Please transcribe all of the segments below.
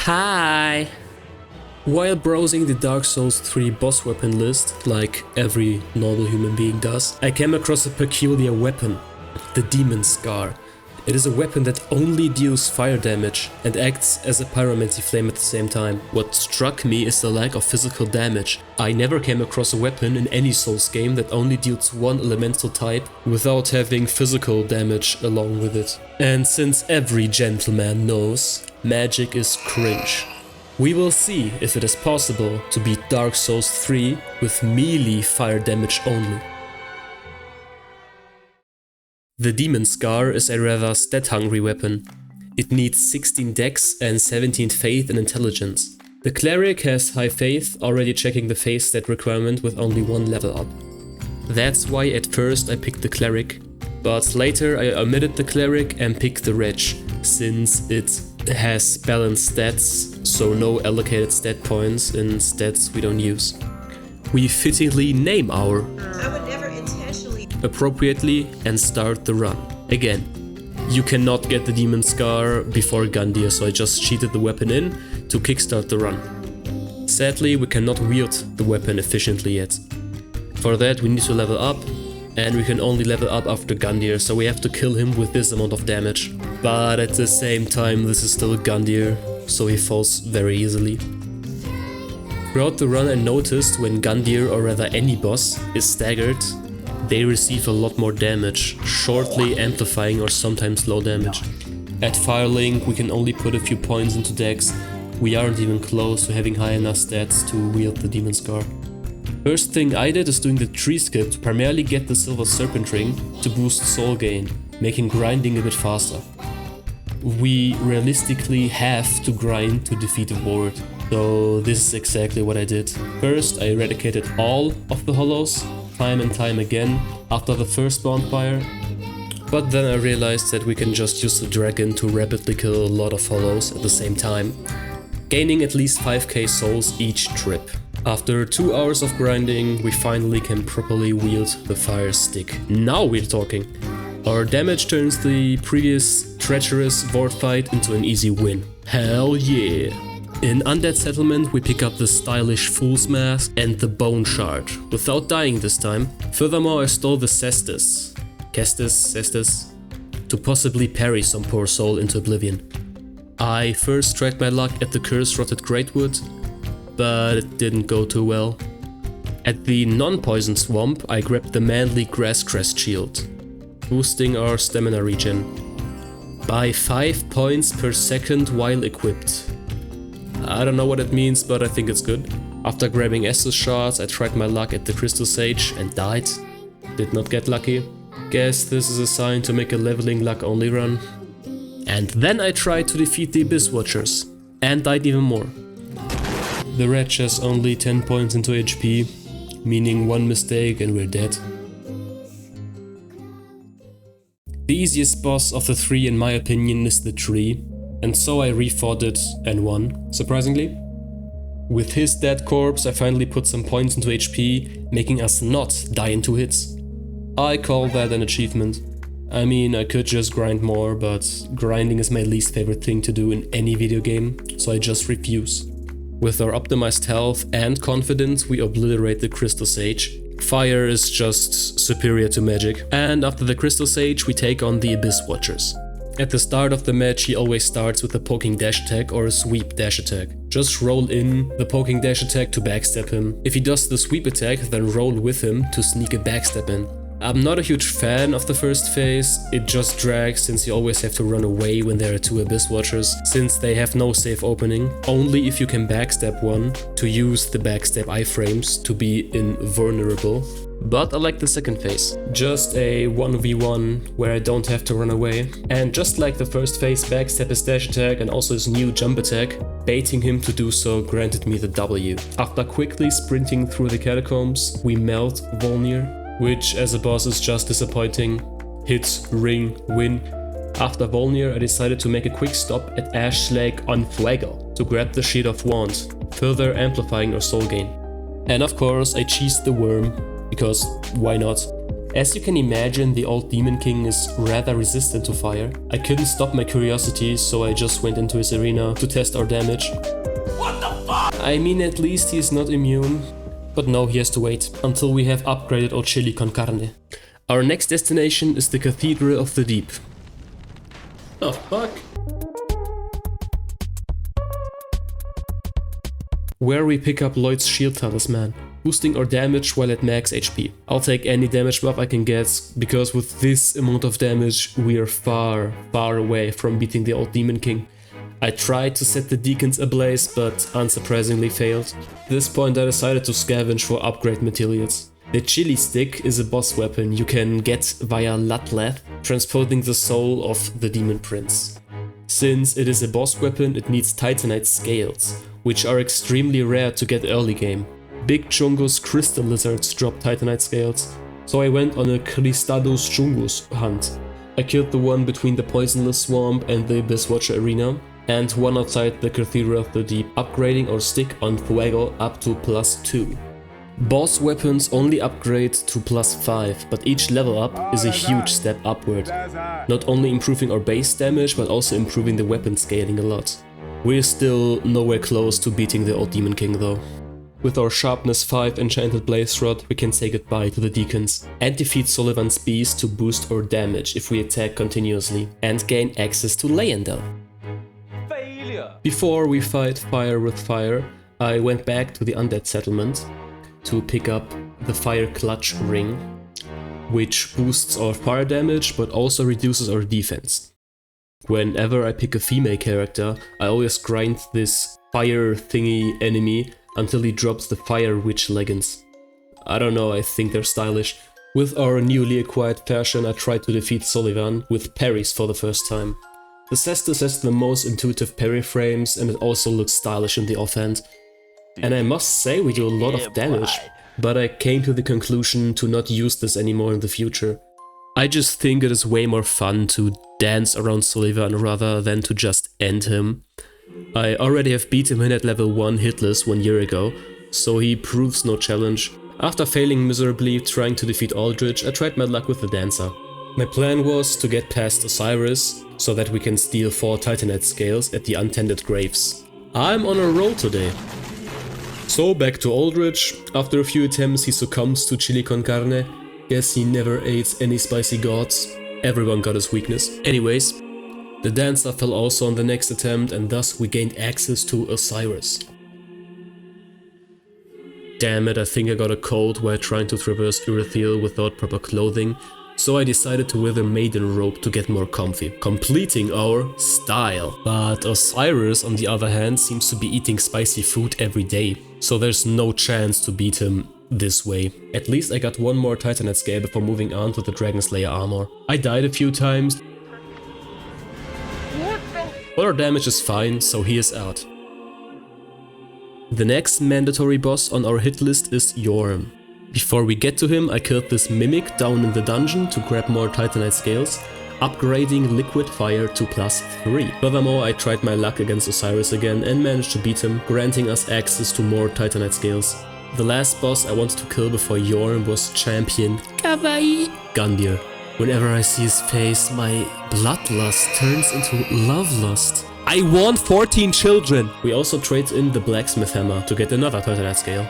Hi! While browsing the Dark Souls 3 boss weapon list, like every normal human being does, I came across a peculiar weapon, the Demon Scar. It is a weapon that only deals fire damage and acts as a pyromancy flame at the same time. What struck me is the lack of physical damage. I never came across a weapon in any Souls game that only deals one elemental type without having physical damage along with it. And since every gentleman knows, magic is cringe. We will see if it is possible to beat Dark Souls 3 with melee fire damage only. The Demon Scar is a rather stat-hungry weapon. It needs 16 dex and 17 faith and intelligence. The cleric has high faith, already checking the faith stat requirement with only 1 level up. That's why at first I picked the cleric, but later I omitted the cleric and picked the wretch, since it has balanced stats, so no allocated stat points in stats we don't use. We fittingly name our appropriately and start the run. Again, you cannot get the Demon Scar before Gundyr, so I just cheated the weapon in to kickstart the run. Sadly, we cannot wield the weapon efficiently yet. For that we need to level up, and we can only level up after Gundyr, so we have to kill him with this amount of damage. But at the same time this is still Gundyr, so he falls very easily. Throughout the run I noticed when Gundyr, or rather any boss, is staggered, they receive a lot more damage, shortly amplifying or sometimes low damage. At Firelink we can only put a few points into dex, we aren't even close to having high enough stats to wield the Demon Scar. First thing I did is doing the tree skip to primarily get the Silver Serpent Ring to boost soul gain, making grinding a bit faster. We realistically have to grind to defeat a ward, so this is exactly what I did. First I eradicated all of the hollows, time and time again, after the first bonfire, but then I realized that we can just use the dragon to rapidly kill a lot of hollows at the same time, gaining at least 5k souls each trip. After 2 hours of grinding, we finally can properly wield the fire stick. Now we're talking! Our damage turns the previous treacherous ward fight into an easy win. Hell yeah! In Undead Settlement we pick up the stylish Fool's Mask and the Bone Shard, without dying this time. Furthermore I stole the Cestus, to possibly parry some poor soul into oblivion. I first tried my luck at the Curse Rotted Greatwood, but it didn't go too well. At the non-poison swamp I grabbed the Manly Grasscrest Shield, boosting our stamina regen by 5 points per second while equipped. I don't know what it means, but I think it's good. After grabbing Estus Shards I tried my luck at the Crystal Sage and died. Did not get lucky. Guess this is a sign to make a leveling luck only run. And then I tried to defeat the Abyss Watchers and died even more. The wretch has only 10 points into HP, meaning one mistake and we're dead. The easiest boss of the 3 in my opinion is the tree, and so I refought it and won, surprisingly. With his dead corpse I finally put some points into HP, making us not die in 2 hits. I call that an achievement. I mean, I could just grind more, but grinding is my least favorite thing to do in any video game, so I just refuse. With our optimized health and confidence we obliterate the Crystal Sage. Fire is just superior to magic, and after the Crystal Sage we take on the Abyss Watchers. At the start of the match he always starts with a poking dash attack or a sweep dash attack. Just roll in the poking dash attack to backstab him. If he does the sweep attack, then roll with him to sneak a backstab in. I'm not a huge fan of the first phase, it just drags since you always have to run away when there are 2 Abyss Watchers, since they have no safe opening, only if you can backstab one to use the backstab iframes to be invulnerable. But I like the second phase, just a 1v1 where I don't have to run away. And just like the first phase, backstab his dash attack and also his new jump attack, baiting him to do so granted me the W. After quickly sprinting through the catacombs, we melt Volnir, which as a boss is just disappointing. Hit, ring, win. After Volnir I decided to make a quick stop at Ash Lake on Fuego to grab the Sheet of Wand, further amplifying our soul gain. And of course I cheesed the worm, because why not? As you can imagine, the old Demon King is rather resistant to fire. I couldn't stop my curiosity, so I just went into his arena to test our damage. What the fuck? I mean, at least he's not immune. But no, he has to wait until we have upgraded our chili con carne. Our next destination is the Cathedral of the Deep. Oh fuck? Where we pick up Lloyd's Shield Talisman, boosting our damage while at max HP. I'll take any damage buff I can get, because with this amount of damage we are far away from beating the old Demon King. I tried to set the deacons ablaze, but unsurprisingly failed. At this point I decided to scavenge for upgrade materials. The chili stick is a boss weapon you can get via Latleth, transporting the soul of the Demon Prince. Since it is a boss weapon, it needs Titanite scales, which are extremely rare to get early game. Big Chungus crystal lizards drop Titanite scales, so I went on a Cristadus Chungus hunt. I killed the one between the Poisonless Swamp and the Abyss Watcher arena, and one outside the Cathedral of the Deep, upgrading our stick on Fuego up to +2. Boss weapons only upgrade to +5, but each level up is a huge step upward, not only improving our base damage but also improving the weapon scaling a lot. We're still nowhere close to beating the old Demon King though. With our Sharpness 5 enchanted Blaze Rod, we can say goodbye to the Deacons and defeat Sullivan's Beast to boost our damage if we attack continuously and gain access to Leyendel. Before we fight fire with fire, I went back to the Undead Settlement to pick up the Fire Clutch Ring, which boosts our fire damage but also reduces our defense. Whenever I pick a female character, I always grind this fire thingy enemy until he drops the Fire Witch leggings. I don't know, I think they're stylish. With our newly acquired fashion, I tried to defeat Sullivan with parries for the first time. The Cestus has the most intuitive parry frames and it also looks stylish in the offhand. And I must say we do a lot of damage, but I came to the conclusion to not use this anymore in the future. I just think it is way more fun to dance around Sullivan rather than to just end him. I already have beat him in at level 1 hitless 1 year ago, so he proves no challenge. After failing miserably trying to defeat Aldrich, I tried my luck with the Dancer. My plan was to get past Osiris, so that we can steal 4 Titanite scales at the Untended Graves. I'm on a roll today. So back to Aldrich. After a few attempts he succumbs to chili con carne. Guess he never ate any spicy gods. Everyone got his weakness. Anyways, the Dancer fell also on the next attempt and thus we gained access to Osiris. Damn it, I think I got a cold while trying to traverse Irithyll without proper clothing, so I decided to wear the maiden robe to get more comfy, completing our style. But Osiris, on the other hand, seems to be eating spicy food every day, so there's no chance to beat him this way. At least I got one more Titanite scale before moving on to the Dragon Slayer armor. I died a few times. But our damage is fine, so he is out. The next mandatory boss on our hit list is Yhorm. Before we get to him, I killed this mimic down in the dungeon to grab more Titanite scales, upgrading liquid fire to +3. Furthermore, I tried my luck against Osiris again and managed to beat him, granting us access to more Titanite scales. The last boss I wanted to kill before Yhorm was champion Kawaii Gundyr. Whenever I see his face, my bloodlust turns into lovelust. I want 14 children! We also trade in the blacksmith hammer to get another Titanite scale.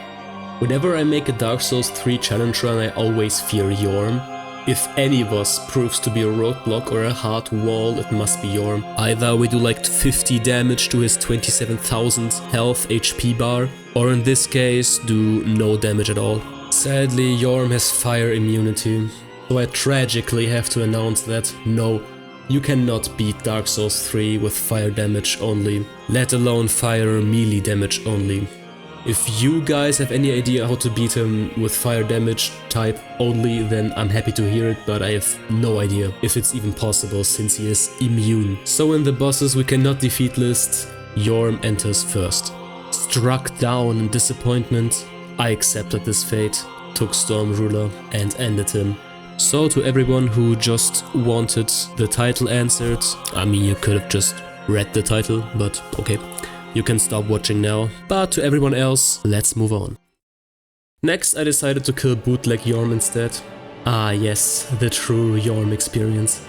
Whenever I make a Dark Souls 3 challenge run, I always fear Yhorm. If any boss proves to be a roadblock or a hard wall, it must be Yhorm. Either we do like 50 damage to his 27,000 health HP bar, or in this case, do no damage at all. Sadly, Yhorm has fire immunity, so I tragically have to announce that no, you cannot beat Dark Souls 3 with fire damage only, let alone fire melee damage only. If you guys have any idea how to beat him with fire damage type only, then I'm happy to hear it, but I have no idea if it's even possible since he is immune. So in the bosses we cannot defeat list, Yhorm enters first. Struck down in disappointment, I accepted this fate, took Storm Ruler and ended him. So to everyone who just wanted the title answered, I mean you could have just read the title, but okay. You can stop watching now, but to everyone else, let's move on. Next I decided to kill Bootleg Yhorm instead. Ah yes, the true Yhorm experience.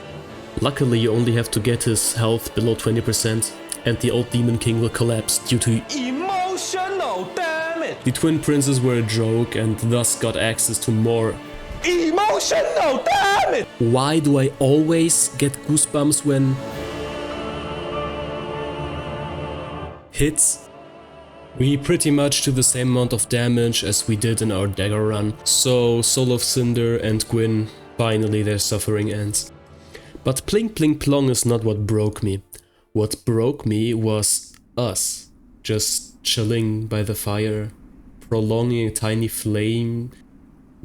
Luckily you only have to get his health below 20% and the old Demon King will collapse due to emotional damage. The twin princes were a joke and thus got access to more Emotional damage. Why do I always get goosebumps when hits? We pretty much do the same amount of damage as we did in our dagger run, so Soul of Cinder and Gwyn, finally their suffering ends. But pling pling plong is not what broke me. What broke me was us, just chilling by the fire, prolonging a tiny flame,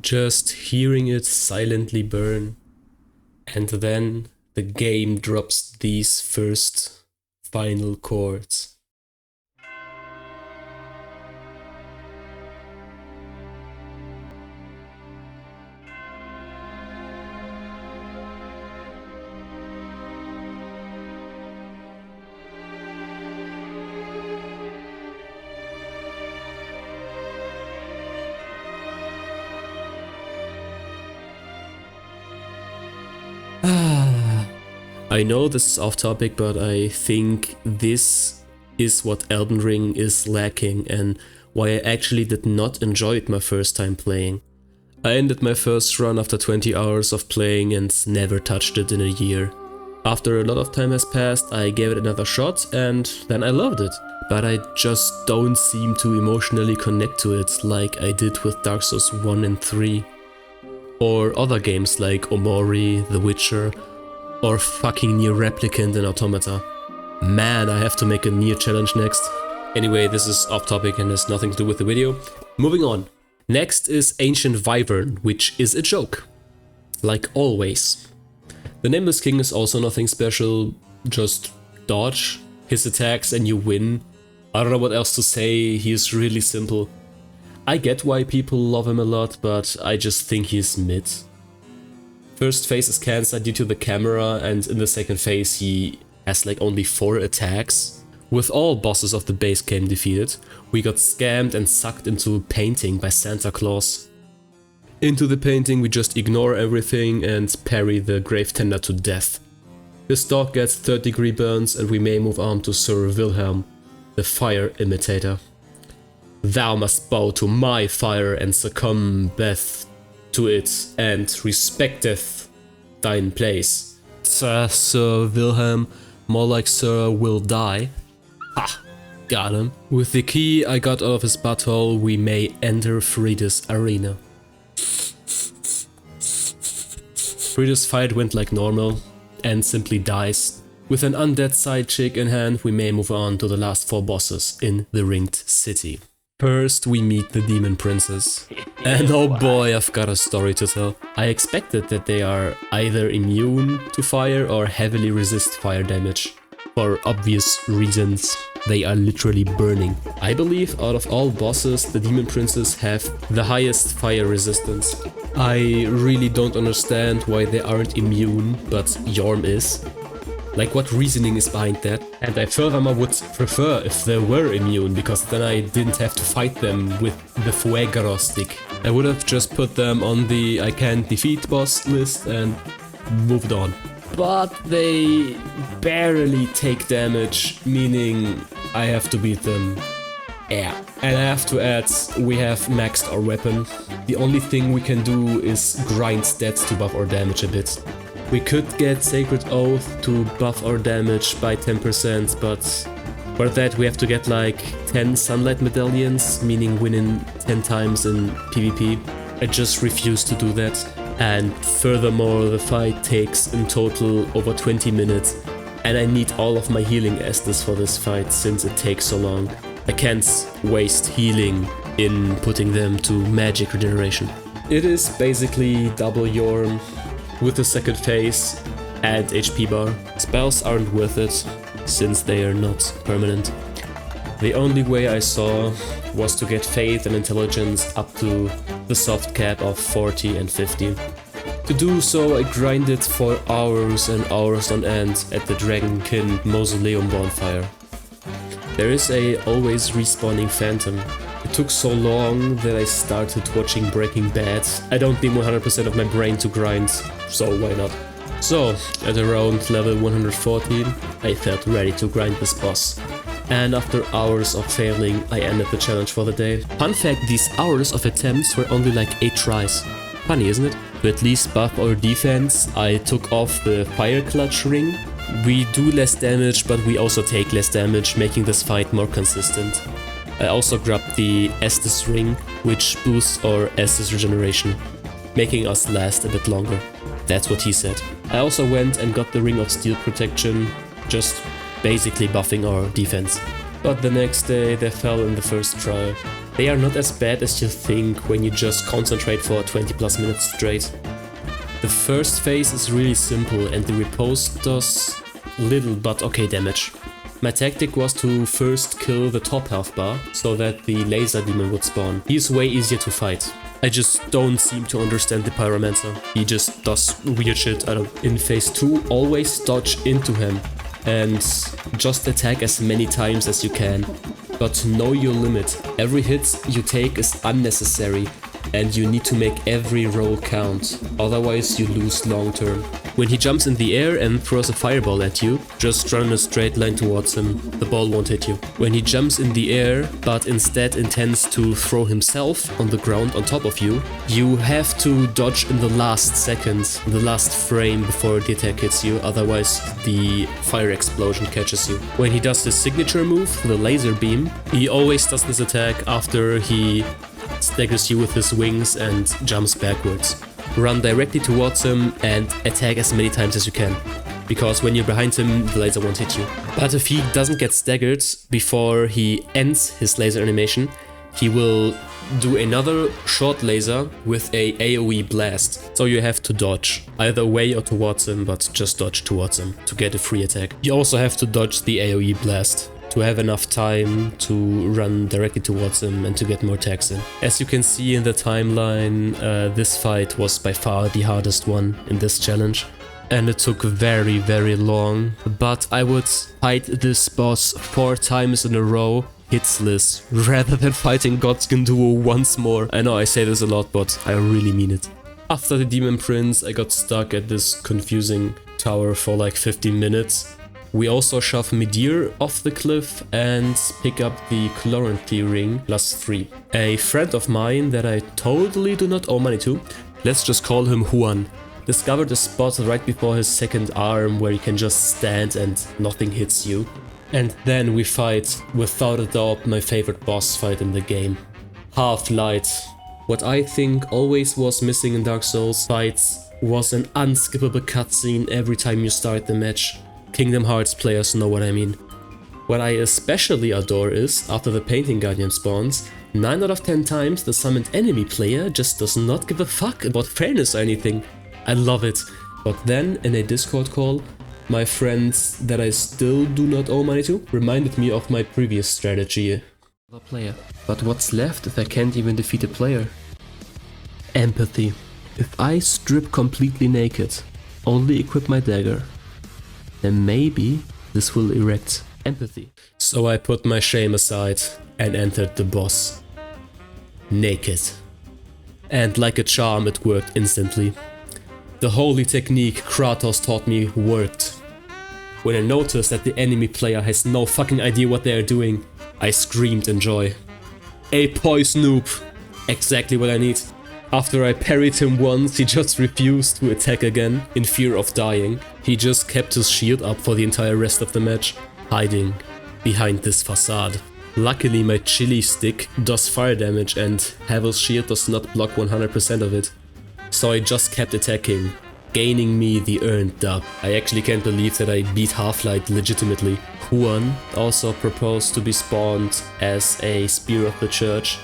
just hearing it silently burn. And then the game drops these first final chords. I know this is off topic, but I think this is what Elden Ring is lacking and why I actually did not enjoy it my first time playing. I ended my first run after 20 hours of playing and never touched it in a year. After a lot of time has passed, I gave it another shot and then I loved it. But I just don't seem to emotionally connect to it like I did with Dark Souls 1 and 3. Or other games like Omori, The Witcher, or fucking Nier Replicant and Automata. Man, I have to make a Nier challenge next. Anyway, this is off topic and has nothing to do with the video. Moving on. Next is Ancient Wyvern, which is a joke. Like always. The Nameless King is also nothing special, just dodge his attacks and you win. I don't know what else to say, he is really simple. I get why people love him a lot, but I just think he's mid. First phase is cancelled due to the camera, and in the second phase he has like only 4 attacks. With all bosses of the base game defeated, we got scammed and sucked into painting by Santa Claus. Into the painting we just ignore everything and parry the Grave Tender to death. This dog gets 3rd-degree burns and we may move on to Sir Wilhelm, the fire imitator. Thou must bow to my fire and succumbeth to it and respecteth thine place. Sir Wilhelm, more like Sir will die. Ha! Got him. With the key I got out of his butthole, we may enter Friede's arena. Friede's fight went like normal and simply dies. With an undead side chick in hand, we may move on to the last 4 bosses in the Ringed City. First, we meet the Demon Princess. And oh boy, I've got a story to tell. I expected that they are either immune to fire or heavily resist fire damage. For obvious reasons, they are literally burning. I believe out of all bosses, the Demon Princes have the highest fire resistance. I really don't understand why they aren't immune, but Yhorm is. Like, what reasoning is behind that? And I furthermore would prefer if they were immune, because then I didn't have to fight them with the Fuegro stick. I would have just put them on the I can't defeat boss list and moved on. But they barely take damage, meaning I have to beat them. Yeah. And I have to add, we have maxed our weapon. The only thing we can do is grind stats to buff our damage a bit. We could get Sacred Oath to buff our damage by 10%, but for that we have to get like 10 Sunlight Medallions, meaning winning 10 times in PvP. I just refuse to do that. And furthermore, the fight takes in total over 20 minutes, and I need all of my healing Estus for this fight since it takes so long. I can't waste healing in putting them to magic regeneration. It is basically double Yhorm with the second phase and HP bar. Spells aren't worth it, since they are not permanent. The only way I saw was to get Faith and Intelligence up to the soft cap of 40 and 50. To do so I grinded for hours and hours on end at the Dragonkin Mausoleum bonfire. There is a always respawning phantom. It took so long that I started watching Breaking Bad. I don't need 100% of my brain to grind, so why not? So, at around level 114, I felt ready to grind this boss. And after hours of failing, I ended the challenge for the day. Fun fact, these hours of attempts were only like 8 tries. Funny, isn't it? To at least buff our defense, I took off the Fire Clutch ring. We do less damage, but we also take less damage, making this fight more consistent. I also grabbed the Estus ring, which boosts our Estus regeneration, making us last a bit longer. That's what he said. I also went and got the Ring of Steel protection, just basically buffing our defense. But the next day they fell in the first try. They are not as bad as you think when you just concentrate for 20 plus minutes straight. The first phase is really simple and the repose does little but okay damage. My tactic was to first kill the top health bar, so that the laser demon would spawn. He is way easier to fight. I just don't seem to understand the Pyromancer. He just does weird shit. In phase 2, always dodge into him and just attack as many times as you can. But know your limit. Every hit you take is unnecessary and you need to make every roll count, otherwise you lose long term. When he jumps in the air and throws a fireball at you, just run in a straight line towards him, the ball won't hit you. When he jumps in the air, but instead intends to throw himself on the ground on top of you, you have to dodge in the last second, the last frame before the attack hits you, otherwise the fire explosion catches you. When he does his signature move, the laser beam, he always does this attack after he staggers you with his wings and jumps backwards. Run directly towards him and attack as many times as you can, because when you're behind him, the laser won't hit you. But if he doesn't get staggered before he ends his laser animation, he will do another short laser with a AoE blast. So you have to dodge, either away or towards him, but just dodge towards him to get a free attack. You also have to dodge the AoE blast to have enough time to run directly towards him and to get more attacks in. As you can see in the timeline, this fight was by far the hardest one in this challenge. And it took very, very long, but I would fight this boss 4 times in a row, hitsless, rather than fighting Godskin Duo once more. I know I say this a lot, but I really mean it. After the Demon Prince, I got stuck at this confusing tower for like 15 minutes. We also shove Midir off the cliff and pick up the Chloranthy ring +3. A friend of mine that I totally do not owe money to, let's just call him Yhorm, discovered a spot right before his second arm where you can just stand and nothing hits you. And then we fight, without a doubt, my favorite boss fight in the game. Halflight. What I think always was missing in Dark Souls fights was an unskippable cutscene every time you start the match. Kingdom Hearts players know what I mean. What I especially adore is, after the Painting Guardian spawns, 9 out of 10 times the summoned enemy player just does not give a fuck about fairness or anything. I love it. But then, in a Discord call, my friends that I still do not owe money to reminded me of my previous strategy. Player. But what's left if I can't even defeat a player? Empathy. If I strip completely naked, only equip my dagger, then maybe this will erect empathy. So I put my shame aside and entered the boss. Naked. And like a charm it worked instantly. The holy technique Kratos taught me worked. When I noticed that the enemy player has no fucking idea what they are doing, I screamed in joy. A poison noob! Exactly what I need. After I parried him once, he just refused to attack again, in fear of dying. He just kept his shield up for the entire rest of the match, hiding behind this facade. Luckily my chili stick does fire damage and Havel's shield does not block 100% of it. So I just kept attacking, gaining me the earned dub. I actually can't believe that I beat Halflight legitimately. Yhorm also proposed to be spawned as a Spear of the Church.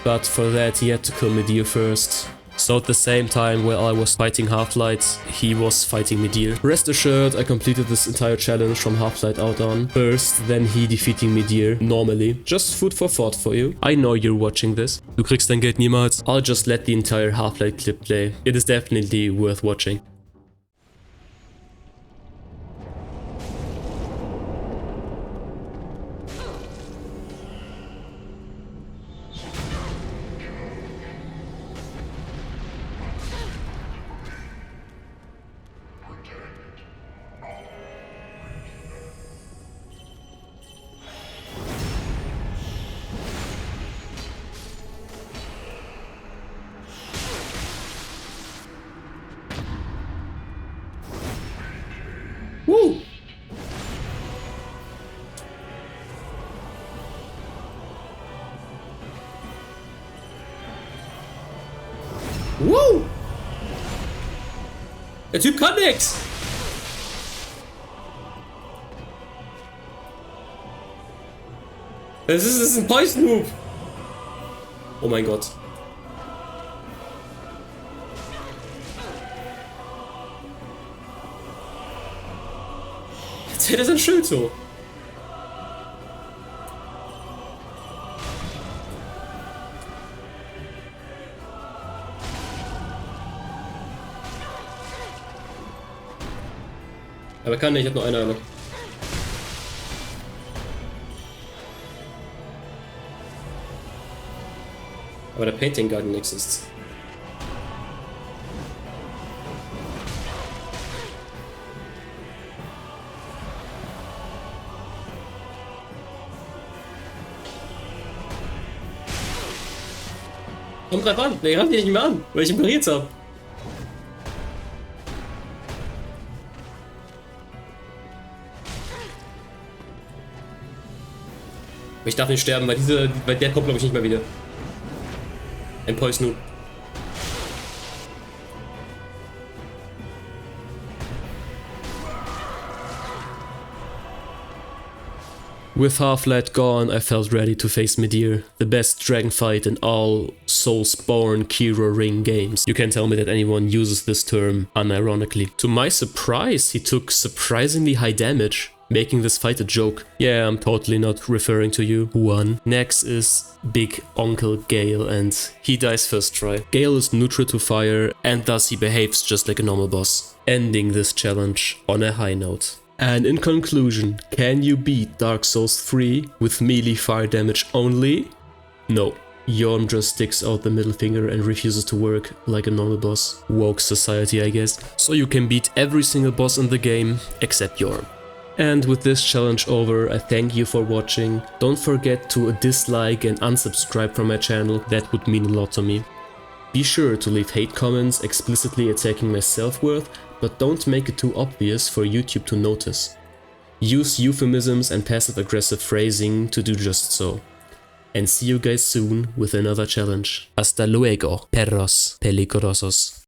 But for that he had to kill Midir first. So at the same time while I was fighting Halflight, he was fighting Midir. Rest assured, I completed this entire challenge from Halflight out on first, then he defeating Midir normally. Just food for thought for you. I know you're watching this. Du kriegst dein Geld niemals. I'll just let the entire Halflight clip play. It is definitely worth watching. Wow! Der Typ kann nix! Das ist ein Poison Noob! Oh mein Gott. Jetzt hält er sein Schild so. Aber kann nicht, ich hab nur eine. Aber der Painting Garden exists. Komm, greif an! Der greift dich nicht mehr an, weil ich ihn pariert habe. Ich darf nicht sterben, weil der kommt, glaube ich, nicht mehr wieder. Ein Poison. With Halflight gone, I felt ready to face Midir, the best dragon fight in all Soulsborne Kiro Ring games. You can tell me that anyone uses this term unironically. To my surprise, he took surprisingly high damage, making this fight a joke. Yeah, I'm totally not referring to you. One. Next is Big Uncle Gale, and he dies first try. Gale is neutral to fire, and thus he behaves just like a normal boss, ending this challenge on a high note. And in conclusion, can you beat Dark Souls 3 with melee fire damage only? No. Yhorm just sticks out the middle finger and refuses to work like a normal boss. Woke society, I guess. So you can beat every single boss in the game except Yhorm. And with this challenge over, I thank you for watching. Don't forget to dislike and unsubscribe from my channel, that would mean a lot to me. Be sure to leave hate comments explicitly attacking my self-worth, but don't make it too obvious for YouTube to notice. Use euphemisms and passive-aggressive phrasing to do just so. And see you guys soon with another challenge. Hasta luego, perros peligrosos.